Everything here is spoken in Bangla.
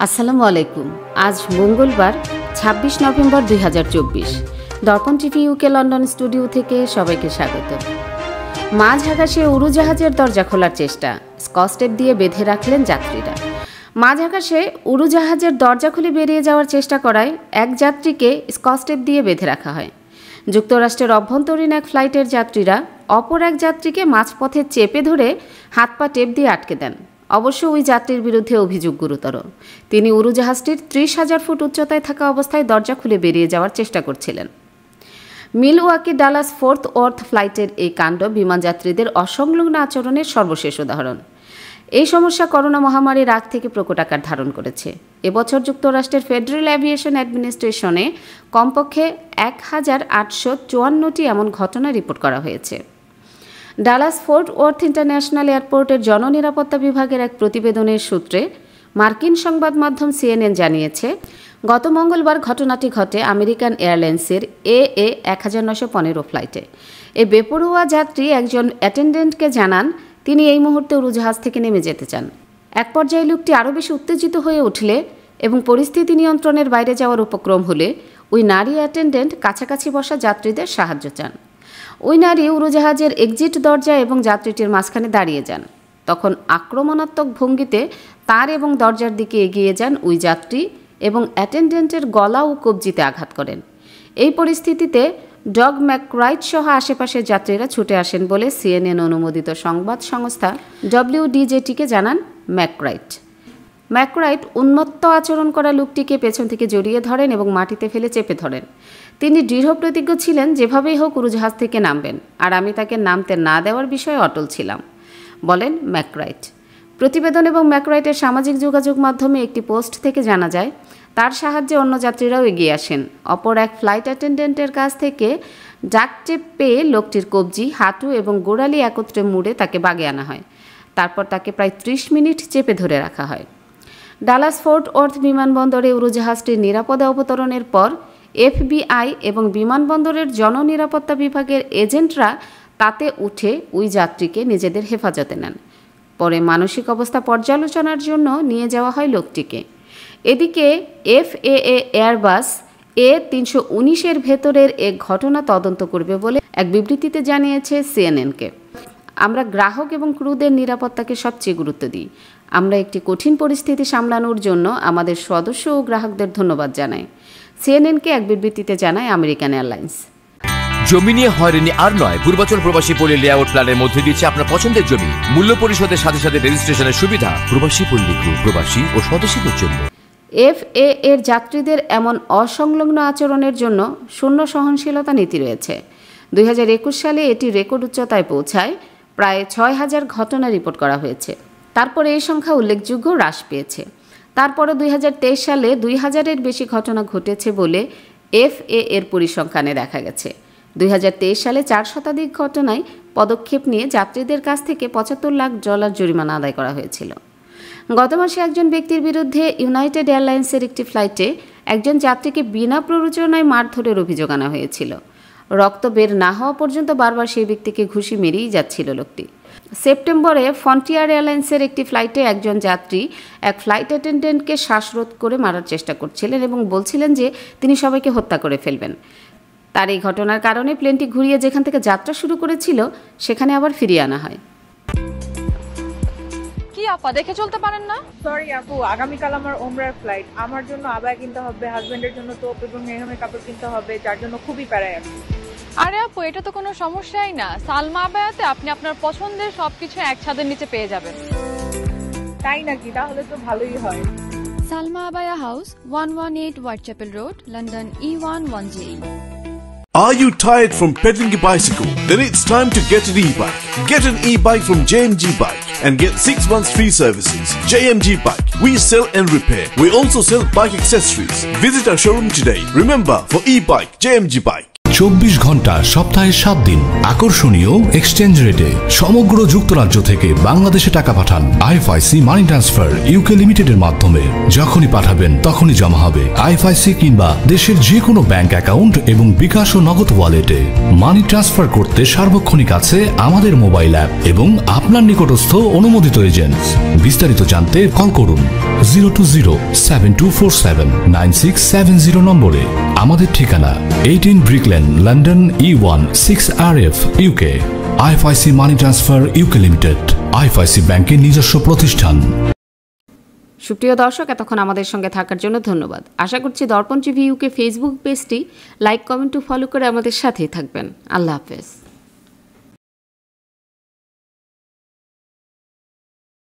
আসসালামু আলাইকুম। আজ মঙ্গলবার ২৬ নভেম্বর ২০২৪। দর্পণ টিভি ইউকে লন্ডন স্টুডিও থেকে সবাইকে স্বাগত। মাঝ আকাশে উড়োজাহাজের দরজা খোলার চেষ্টা, স্কচ টেপ দিয়ে বেঁধে রাখলেন যাত্রীরা। মাঝ আকাশে উড়োজাহাজের দরজা খুলে বেরিয়ে যাওয়ার চেষ্টা করায় এক যাত্রীকে স্কচ টেপ দিয়ে বেঁধে রাখা হয়। যুক্তরাষ্ট্রের অভ্যন্তরীণ এক ফ্লাইটের যাত্রীরা অপর এক যাত্রীকে মাঝপথে চেপে ধরে হাত পা টেপ দিয়ে আটকে দেন। অবশ্য ওই যাত্রীর বিরুদ্ধে অভিযোগ গুরুতর। তিনি উড়োজাহাজটির ৩০,০০০ ফুট উচ্চতায় থাকা অবস্থায় দরজা খুলে বেরিয়ে যাওয়ার চেষ্টা করছিলেন। মিলওয়াকি ডালাস ফোর্থ ওয়ার্থ ফ্লাইটের এই কাণ্ড বিমানযাত্রীদের অসংলগ্ন আচরণের সর্বশেষ উদাহরণ। এই সমস্যা করোনা মহামারীর আগ থেকে প্রকট আকার ধারণ করেছে। এবছর যুক্তরাষ্ট্রের ফেডারেল অ্যাভিয়েশন অ্যাডমিনিস্ট্রেশনে কমপক্ষে ১,৮৫৪টি এমন ঘটনা রিপোর্ট করা হয়েছে। ডালাস ফোর্ট ওয়ার্থ ইন্টারন্যাশনাল এয়ারপোর্টের জননিরাপত্তা বিভাগের এক প্রতিবেদনের সূত্রে মার্কিন সংবাদ মাধ্যম CNN জানিয়েছে, গত মঙ্গলবার ঘটনাটি ঘটে আমেরিকান এয়ারলাইন্সের AA1915 ফ্লাইটে। এই বেপরোয়া যাত্রী একজন অ্যাটেন্ডেন্টকে জানান তিনি এই মুহূর্তে উড়োজাহাজ থেকে নেমে যেতে চান। এক পর্যায়ে লোকটি আরও বেশি উত্তেজিত হয়ে উঠলে এবং পরিস্থিতি নিয়ন্ত্রণের বাইরে যাওয়ার উপক্রম হলে ওই নারী অ্যাটেন্ডেন্ট কাছাকাছি বসা যাত্রীদের সাহায্য চান। ওই নারী উড়োজাহাজের এক্সিট দরজা এবং যাত্রীটির মাঝখানে দাঁড়িয়ে যান। তখন আক্রমণাত্মক ভঙ্গিতে তার এবং দরজার দিকে এগিয়ে যান ওই যাত্রী এবং অ্যাটেন্ডেন্টের গলা ও কবজিতে আঘাত করেন। এই পরিস্থিতিতে ডগ ম্যাকরাইট সহ আশেপাশের যাত্রীরা ছুটে আসেন বলে CNN অনুমোদিত সংবাদ সংস্থা WDJTকে জানান ম্যাকরাইট উন্মত্ত আচরণ করা লোকটিকে পেছন থেকে জড়িয়ে ধরেন এবং মাটিতে ফেলে চেপে ধরেন। তিনি দৃঢ় প্রতিজ্ঞ ছিলেন যেভাবেই হোক উড়োজাহাজ থেকে নামবেন, আর আমি তাকে নামতে না দেওয়ার বিষয়ে অটল ছিলাম, বলেন ম্যাকরাইট। প্রতিবেদন এবং ম্যাকরাইটের সামাজিক যোগাযোগ মাধ্যমে একটি পোস্ট থেকে জানা যায় তার সাহায্যে অন্য যাত্রীরাও এগিয়ে আসেন। অপর এক ফ্লাইট অ্যাটেন্ডেন্টের কাছ থেকে ডাক টেপ পেয়ে লোকটির কবজি, হাঁটু এবং গোড়ালি একত্রে মুড়ে তাকে বাগে আনা হয়। তারপর তাকে প্রায় ৩০ মিনিট চেপে ধরে রাখা হয়। ডালাস ফোর্ট ওয়ার্থ বিমানবন্দরে উড়োজাহাজটির নিরাপদে অবতরণের পর FBI এবং বিমানবন্দরের জননিরাপত্তা বিভাগের এজেন্টরা তাতে উঠে ওই যাত্রীকে নিজেদের হেফাজতে নেন। পরে মানসিক অবস্থা পর্যালোচনার জন্য নিয়ে যাওয়া হয় লোকটিকে। এদিকে FAA এয়ারবাস A319-এর ভেতরের এক ঘটনা তদন্ত করবে বলে এক বিবৃতিতে জানিয়েছে CNN-কে। আমরা গ্রাহক এবং ক্রুদের নিরাপত্তাকে সবচেয়ে গুরুত্ব দিই। আমরা একটি কঠিন পরিস্থিতি সামলানোর জন্য আমাদের সদস্য ও গ্রাহকদের ধন্যবাদ জানাই, CNN-কে এক বিবৃতিতে জানায় আমেরিকান এয়ারলাইন্স। জমি নিয়ে হয়রানি আর নয়। পূর্বাচল প্রবাসী পল্লী লেআউট প্ল্যানের মধ্যে দিচ্ছে আপনার পছন্দের জমি মূল্য পরিশোধের সাথে সাথে রেজিস্ট্রেশনের সুবিধা। প্রবাসী পল্লী গ্রুপ, প্রবাসী ও স্বদেশীদের জন্য। FAA এর যাত্রীদের এমন অসংলগ্ন আচরণের জন্য শূন্য সহনশীলতা নীতি রয়েছে। 2021 সালে এটি রেকর্ড উচ্চতায় পৌঁছায়। প্রায় 6,000 ঘটনা রিপোর্ট করা হয়েছে। তারপরে এই সংখ্যা উল্লেখযোগ্য হ্রাস পেয়েছে। তারপরে 2023 সালে 2000-এর বেশি ঘটনা ঘটেছে বলে FAA এর পরিসংখ্যানে দেখা গেছে। 2023 সালে 4 শতাধিক ঘটনায় পদক্ষেপ নিয়ে যাত্রীদের কাছ থেকে $75 লাখ জরিমানা আদায় করা হয়েছিল। গত মাসে একজন ব্যক্তির বিরুদ্ধে ইউনাইটেড এয়ারলাইন্সের একটি ফ্লাইটে একজন যাত্রীকে বিনা প্ররোচনায় মারধরের অভিযোগ আনা হয়েছিল। রক্ত বের না হওয়া পর্যন্ত বারবার সেই ব্যক্তিকে ঘুষি মেরেই যাচ্ছিল লোকটি। সেপ্টেম্বরে ফ্রন্টিয়ার এয়ারলাইন্সের একটি ফ্লাইটে একজন যাত্রী এক ফ্লাইট অ্যাটেন্ডেন্টকে শ্বাসরোধ করে মারার চেষ্টা করছিলেন এবং বলছিলেন যে তিনি সবাইকে হত্যা করে ফেলবেন। তার এই ঘটনার কারণে প্লেনটি ঘুরিয়ে যেখান থেকে যাত্রা শুরু করেছিল সেখানে আবার ফিরিয়ে আনা হয়। কি আপা দেখে চলতে পারেন না? সরি আপু, আগামীকাল আমার ওমরার ফ্লাইট। আমার জন্য আবায়া কিনতে হবে, হাজবেন্ডের জন্য তোপ এবং মেহমের কাপড় কিনতে হবে, যার জন্য খুবই প্যারায় আছি। আরে আপু, এটা তো কোনো সমস্যাই না। সালমা আবায়াতে আপনি আপনার পছন্দের সবকিছু এক ছাদের নিচে পেয়ে যাবেন। তাই নাকি? তাহলে তো ভালোই হয়। Salma Abaya House, 118 Whitechapel Road, London E11JE. Are you tired from pedaling a bicycle? Then it's time to get an e-bike. Get an e-bike from JMG Bike and get 6 months free services. JMG Bike. We sell and repair. We also sell bike accessories. Visit our showroom today. Remember, for e-bike, JMG Bike. 24 ঘন্টা সপ্তাহে 7 দিন, আকর্ষণীয় এক্সচেঞ্জ রেটে সমগ্র যুক্তরাজ্য থেকে বাংলাদেশে টাকা পাঠান। আইএফআইসি মানি ট্রান্সফার ইউকে লিমিটেডের মাধ্যমে যখনই পাঠাবেন তখনই জমা হবে আইএফআইসি কিংবা দেশের যে কোনো ব্যাংক অ্যাকাউন্ট এবং বিকাশ ও নগদ ওয়ালেটে। মানি ট্রান্সফার করতে সার্বক্ষণিক আছে আমাদের মোবাইল অ্যাপ এবং আপনার নিকটস্থ অনুমোদিত এজেন্ট। বিস্তারিত জানতে কল করুন 020-7247-9670 নম্বরে। আমাদের ঠিকানা 18 Brick Lane, London E1 6RF, UK। IFIC money transfer UK limited, IFIC ব্যাংকের নিজস্ব প্রতিষ্ঠান। সুপ্রিয় দর্শক, এতক্ষণ আমাদের সঙ্গে থাকার জন্য ধন্যবাদ। আশা করছি দর্পণ টিভি ইউকে ফেসবুক পেজটি লাইক, কমেন্ট ও ফলো করে আমাদের সাথেই থাকবেন। আল্লাহ হাফেজ।